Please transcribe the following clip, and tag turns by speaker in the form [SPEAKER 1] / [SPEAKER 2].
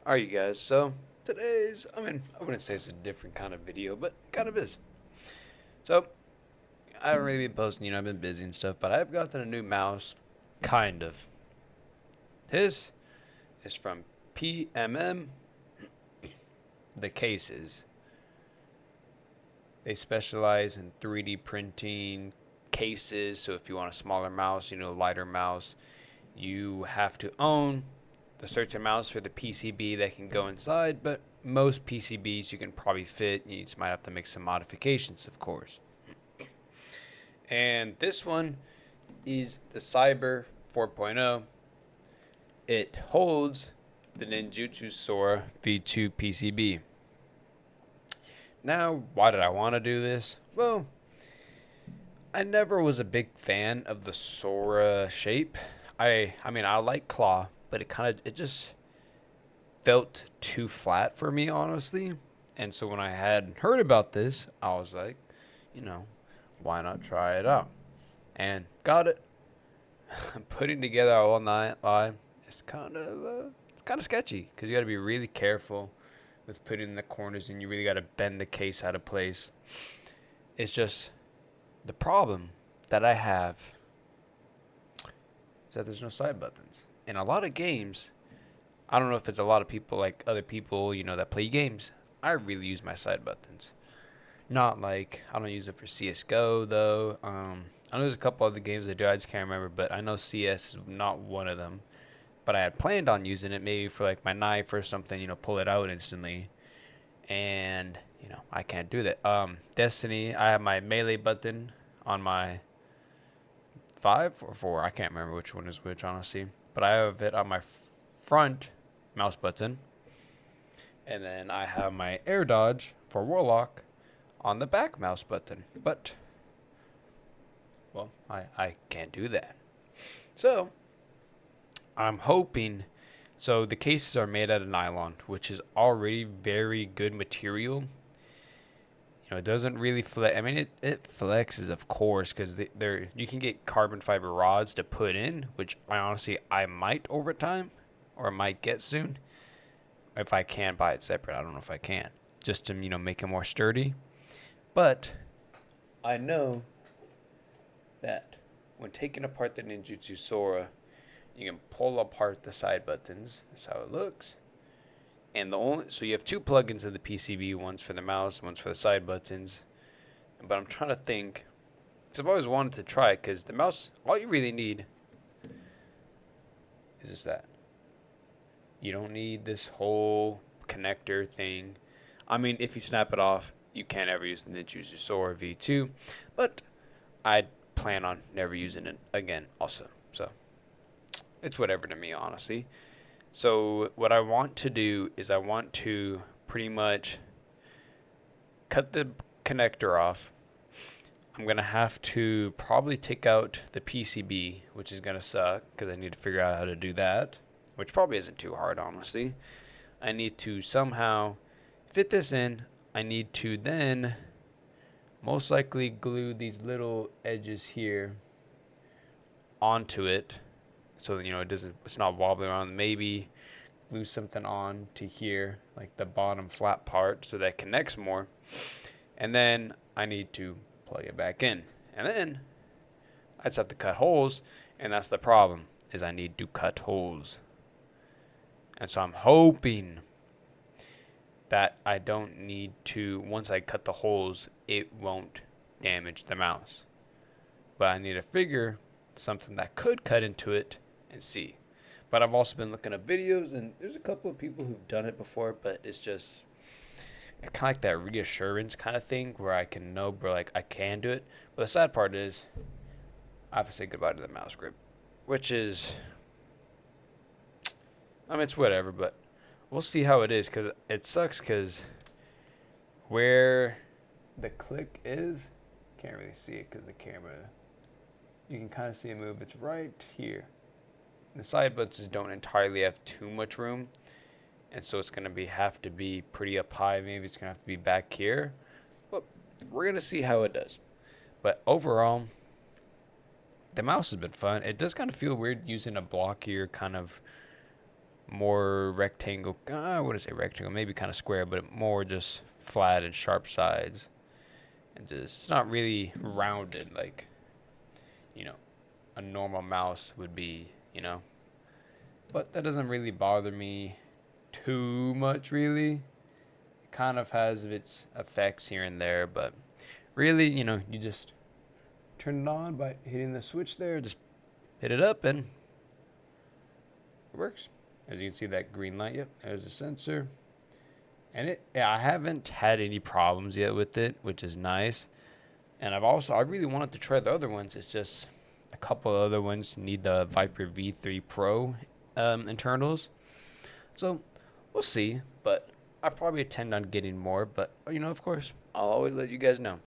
[SPEAKER 1] Alright, you guys, so I wouldn't say it's a different kind of video, but it kind of is. So, I haven't really been posting, I've been busy and stuff, but I've gotten a new mouse, kind of. This is from PMM, the cases. They specialize in 3D printing cases, so if you want a smaller mouse, lighter mouse, you have to own the certain mouse for the PCB that can go inside, but most PCBs you can probably fit. You just might have to make some modifications, of course. And this one is the Cyber 4.0. It holds the Ninjutsu Sora V2 PCB. Now, why did I want to do this? Well, I never was a big fan of the Sora shape. I like claw, but it just felt too flat for me, honestly. And so when I had heard about this, I was like, why not try it out? And got it. Putting together a whole night live is kind of sketchy because you got to be really careful with putting in the corners, and you really got to bend the case out of place. It's just the problem that I have is that there's no side buttons. In a lot of games, I don't know if it's a lot of people like other people, that play games. I really use my side buttons. Not like I don't use it for CS:GO though. I know there's a couple other games I do. I just can't remember, but I know CS is not one of them. But I had planned on using it maybe for like my knife or something. Pull it out instantly, and I can't do that. Destiny, I have my melee button on my 5 or 4. I can't remember which one is which, honestly. But I have it on my front mouse button, and then I have my air dodge for Warlock on the back mouse button. But well, I can't do that. So I'm hoping. So the cases are made out of nylon, which is already very good material. It doesn't really flex. I mean, it flexes, of course, because you can get carbon fiber rods to put in, which I might over time, or might get soon. If I can buy it separate, I don't know if I can, just to make it more sturdy. But I know that when taking apart the Ninjutsu Sora, you can pull apart the side buttons. That's how it looks. And so you have 2 plugins in the PCB, one's for the mouse, one's for the side buttons. But I'm trying to think, because I've always wanted to try it, because the mouse, all you really need is just that. You don't need this whole connector thing. I mean, if you snap it off, you can't ever use the Ninjutsu Sora V2, but I plan on never using it again also. So it's whatever to me, honestly. So what I want to do is I want to pretty much cut the connector off. I'm going to have to probably take out the PCB, which is going to suck because I need to figure out how to do that, which probably isn't too hard, honestly. I need to somehow fit this in. I need to then most likely glue these little edges here onto it, so that it's not wobbling around. Maybe glue something on to here, like the bottom flat part, so that connects more. And then I need to plug it back in, and then I just have to cut holes. And that's the problem, is I need to cut holes. And so I'm hoping that I don't need to, once I cut the holes, it won't damage the mouse. But I need to figure something that could cut into it and see. But I've also been looking up videos, and there's a couple of people who've done it before, but it's just kind of like that reassurance kind of thing where I can know, bro, like I can do it. But the sad part is I have to say goodbye to the mouse grip, which is, it's whatever, but we'll see how it is, because it sucks because where the click is, can't really see it because the camera, you can kind of see it move. It's right here. The side buttons don't entirely have too much room, and so it's going to have to be pretty up high. Maybe it's going to have to be back here, but we're going to see how it does. But overall, the mouse has been fun. It does kind of feel weird using a blockier kind of more rectangle. I wouldn't say rectangle, maybe kind of square, but more just flat and sharp sides, and just it's not really rounded like you know a normal mouse would be. But that doesn't really bother me too much, really. It kind of has its effects here and there, but really, you just turn it on by hitting the switch there. Just hit it up and it works. As you can see, that green light. Yep, there's a sensor. And I haven't had any problems yet with it, which is nice. And I really wanted to try the other ones. It's just a couple of other ones need the Viper V3 Pro internals. So we'll see. But I probably intend on getting more. But, of course, I'll always let you guys know.